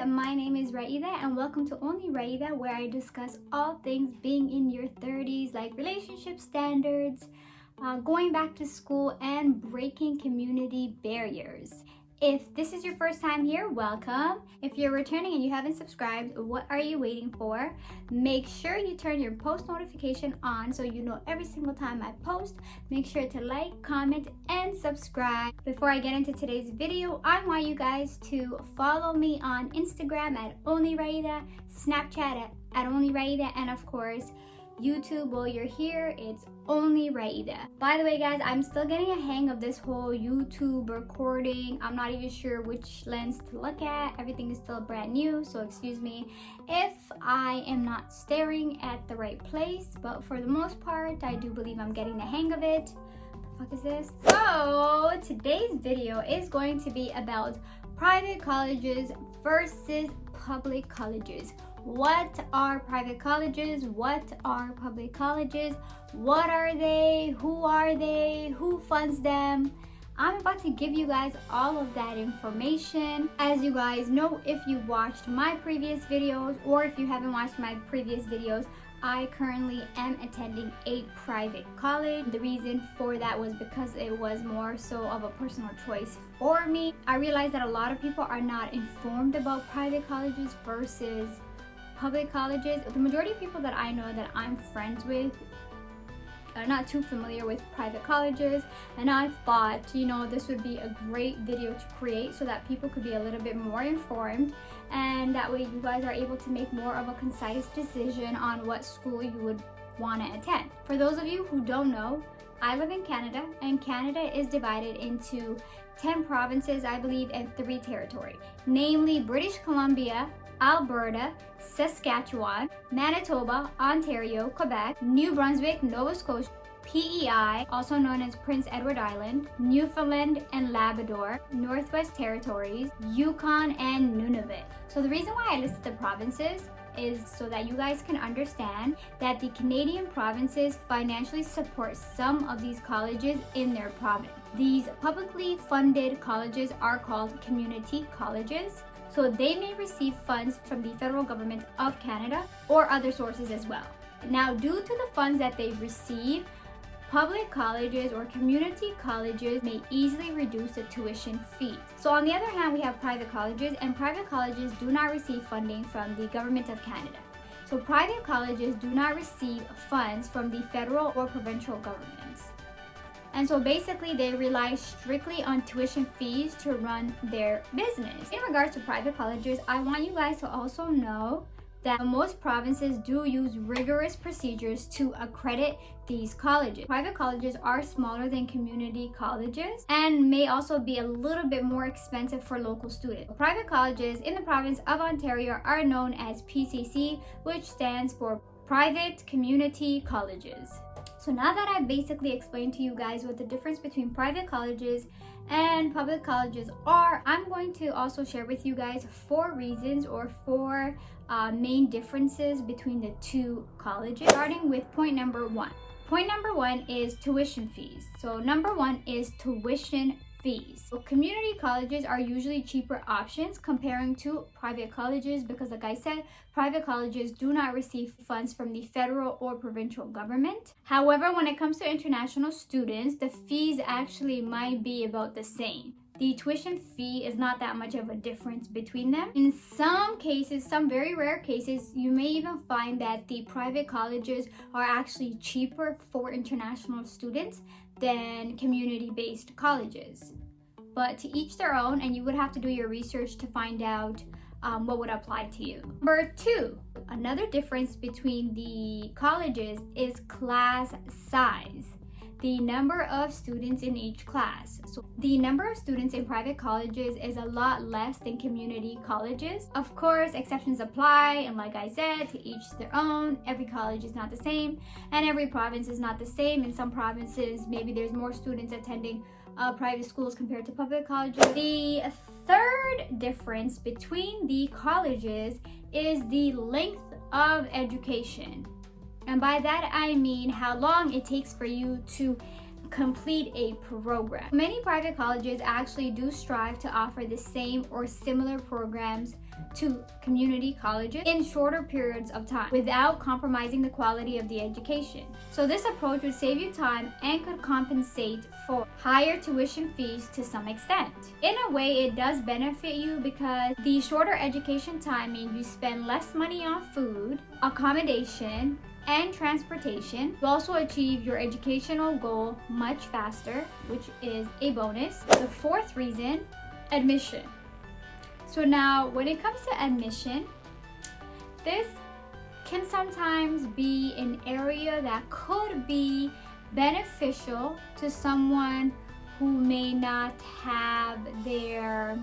my name is Raida and welcome to Only Raida, where I discuss all things being in your 30s, like relationship standards, going back to school, and breaking community barriers. If this is your first time here, welcome. If you're returning and you haven't subscribed, what are you waiting for? Make sure you turn your post notification on so you know every single time I post. Make sure to like, comment, and subscribe. Before I get into today's video, I want you guys to follow me on Instagram at OnlyRaida, Snapchat at OnlyRaida, and of course, YouTube. While you're here, it's Only Raida. By the way, guys, I'm still getting a hang of this whole YouTube recording. I'm not even sure which lens to look at. Everything is still brand new, so excuse me if I am not staring at the right place, but for the most part, I do believe I'm getting the hang of it. What the fuck is this? So today's video is going to be about private colleges versus public colleges. What are private colleges? What are public colleges? What are they? Who are they? Who funds them? I'm about to give you guys all of that information. As you guys know, if you watched my previous videos or if you haven't watched my previous videos, I currently am attending a private college. The reason for that was because it was more so of a personal choice for me. I realized that a lot of people are not informed about private colleges versus public colleges. The majority of people that I know that I'm friends with are not too familiar with private colleges, and I thought, this would be a great video to create so that people could be a little bit more informed, and that way you guys are able to make more of a concise decision on what school you would want to attend. For those of you who don't know, I live in Canada, and Canada is divided into 10 provinces, I believe, and 3 territories, namely British Columbia, Alberta, Saskatchewan, Manitoba, Ontario, Quebec, New Brunswick, Nova Scotia, PEI, also known as Prince Edward Island, Newfoundland and Labrador, Northwest Territories, Yukon, and Nunavut. So the reason why I listed the provinces is so that you guys can understand that the Canadian provinces financially support some of these colleges in their province. These publicly funded colleges are called community colleges. So they may receive funds from the federal government of Canada or other sources as well. Now, due to the funds that they receive, public colleges or community colleges may easily reduce the tuition fees. So on the other hand, we have private colleges, and private colleges do not receive funding from the government of Canada. So private colleges do not receive funds from the federal or provincial governments. And so basically they rely strictly on tuition fees to run their business. In regards to private colleges, I want you guys to also know that most provinces do use rigorous procedures to accredit these colleges. Private colleges are smaller than community colleges and may also be a little bit more expensive for local students. Private colleges in the province of Ontario are known as PCC, which stands for Private Community Colleges. So now that I've basically explained to you guys what the difference between private colleges and public colleges are, I'm going to also share with you guys 4 reasons or 4 main differences between the 2 colleges, starting with point number 1. Point number 1 is tuition fees. So number 1 is tuition fees. So community colleges are usually cheaper options comparing to private colleges because, like I said, private colleges do not receive funds from the federal or provincial government. However, when it comes to international students, the fees actually might be about the same. The tuition fee is not that much of a difference between them. In some cases, some very rare cases, you may even find that the private colleges are actually cheaper for international students than community-based colleges. But to each their own, and you would have to do your research to find out what would apply to you. Number 2, another difference between the colleges is class size. The number of students in each class. So the number of students in private colleges is a lot less than community colleges. Of course, exceptions apply, and like I said, to each their own. Every college is not the same, and every province is not the same. In some provinces, maybe there's more students attending private schools compared to public colleges. The third difference between the colleges is the length of education. And by that I mean how long it takes for you to complete a program. Many private colleges actually do strive to offer the same or similar programs to community colleges in shorter periods of time without compromising the quality of the education. So this approach would save you time and could compensate for higher tuition fees to some extent. In a way, it does benefit you because the shorter education time means you spend less money on food, accommodation, and transportation. You also achieve your educational goal much faster, which is a bonus. The fourth reason, admission. So now when it comes to admission, this can sometimes be an area that could be beneficial to someone who may not have their,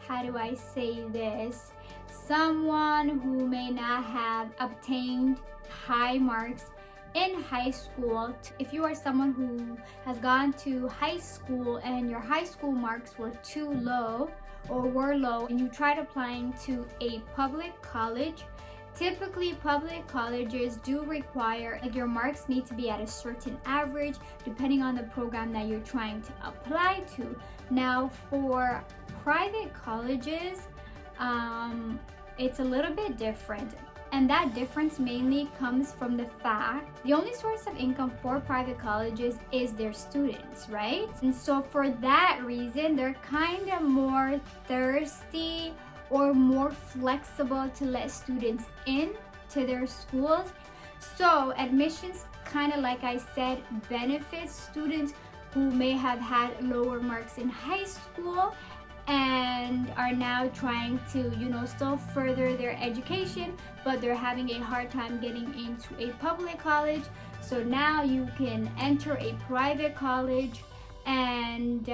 how do I say this? Someone who may not have obtained high marks in high school. If you are someone who has gone to high school and your high school marks were too low or were low and you tried applying to a public college, typically public colleges do require like your marks need to be at a certain average depending on the program that you're trying to apply to. Now for private colleges, it's a little bit different. And that difference mainly comes from the fact the only source of income for private colleges is their students, right? And so for that reason, they're kind of more thirsty or more flexible to let students in to their schools. So admissions kind of, like I said, benefits students who may have had lower marks in high school and are now trying to, still further their education, but they're having a hard time getting into a public college. So now you can enter a private college and,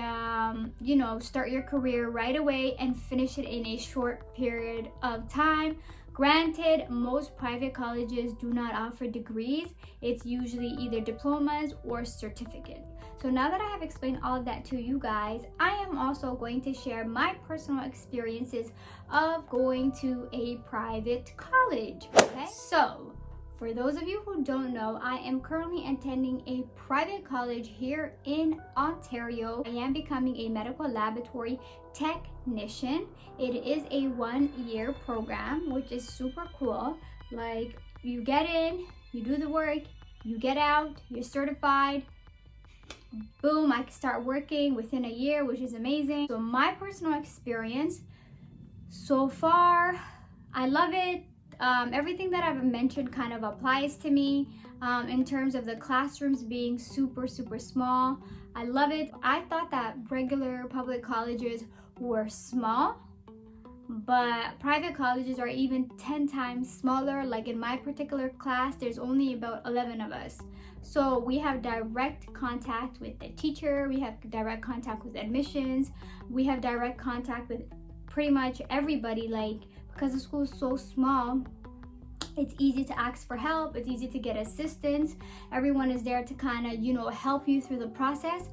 start your career right away and finish it in a short period of time. Granted, most private colleges do not offer degrees. It's usually either diplomas or certificates. So now that I have explained all of that to you guys, I am also going to share my personal experiences of going to a private college. Okay, so for those of you who don't know, I am currently attending a private college here in Ontario. I am becoming a medical laboratory technician. It is a 1-year program, which is super cool. Like, you get in, you do the work, you get out, you're certified. Boom, I can start working within a year, which is amazing. So my personal experience so far, I love it. Everything that I've mentioned kind of applies to me in terms of the classrooms being super small. I love it. I thought that regular public colleges were small, but private colleges are even 10 times smaller. Like in my particular class, there's only about 11 of us. So we have direct contact with the teacher, we have direct contact with admissions, we have direct contact with pretty much everybody. Like, because the school is so small, it's easy to ask for help, it's easy to get assistance. Everyone is there to kind of, help you through the process.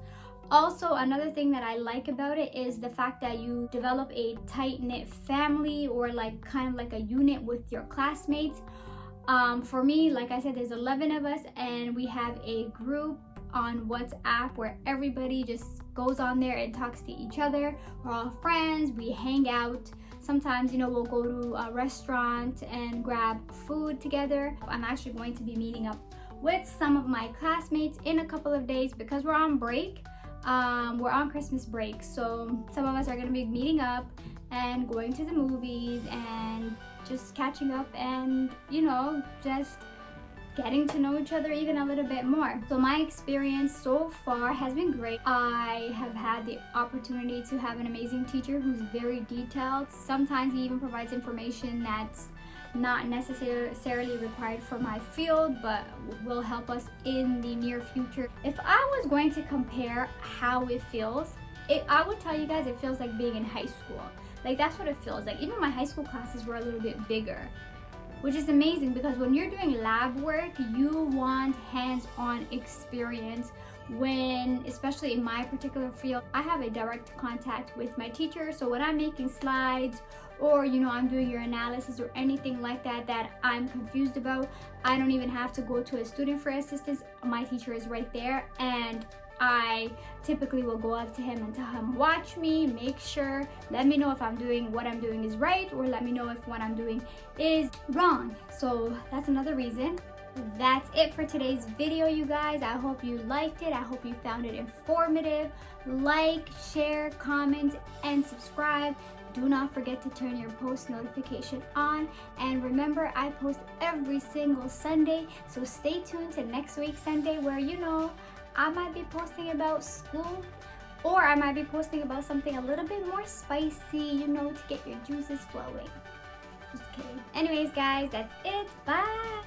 Also, another thing that I like about it is the fact that you develop a tight-knit family or kind of like a unit with your classmates. For me, like I said, there's 11 of us and we have a group on WhatsApp where everybody just goes on there and talks to each other. We're all friends, we hang out. Sometimes, we'll go to a restaurant and grab food together. I'm actually going to be meeting up with some of my classmates in a couple of days because we're on break. We're on Christmas break, so some of us are going to be meeting up and going to the movies and just catching up and, just getting to know each other even a little bit more. So my experience so far has been great. I have had the opportunity to have an amazing teacher who's very detailed. Sometimes he even provides information that's not necessarily required for my field, but will help us in the near future. If I was going to compare how it feels, I would tell you guys it feels like being in high school. Like, that's what it feels like. Even my high school classes were a little bit bigger, which is amazing because when you're doing lab work, you want hands-on experience. Especially in my particular field, I have a direct contact with my teacher. So when I'm making slides or, I'm doing your analysis or anything like that I'm confused about, I don't even have to go to a student for assistance. My teacher is right there and I typically will go up to him and tell him, watch me, make sure, let me know if what I'm doing is right, or let me know if what I'm doing is wrong. So that's another reason. That's it for today's video, you guys. I hope you liked it. I hope you found it informative. Like, share, comment, and subscribe. Do not forget to turn your post notification on. And remember, I post every single Sunday, so stay tuned to next week's Sunday, where I might be posting about school, or I might be posting about something a little bit more spicy, to get your juices flowing. Just kidding. Anyways, guys, that's it. Bye.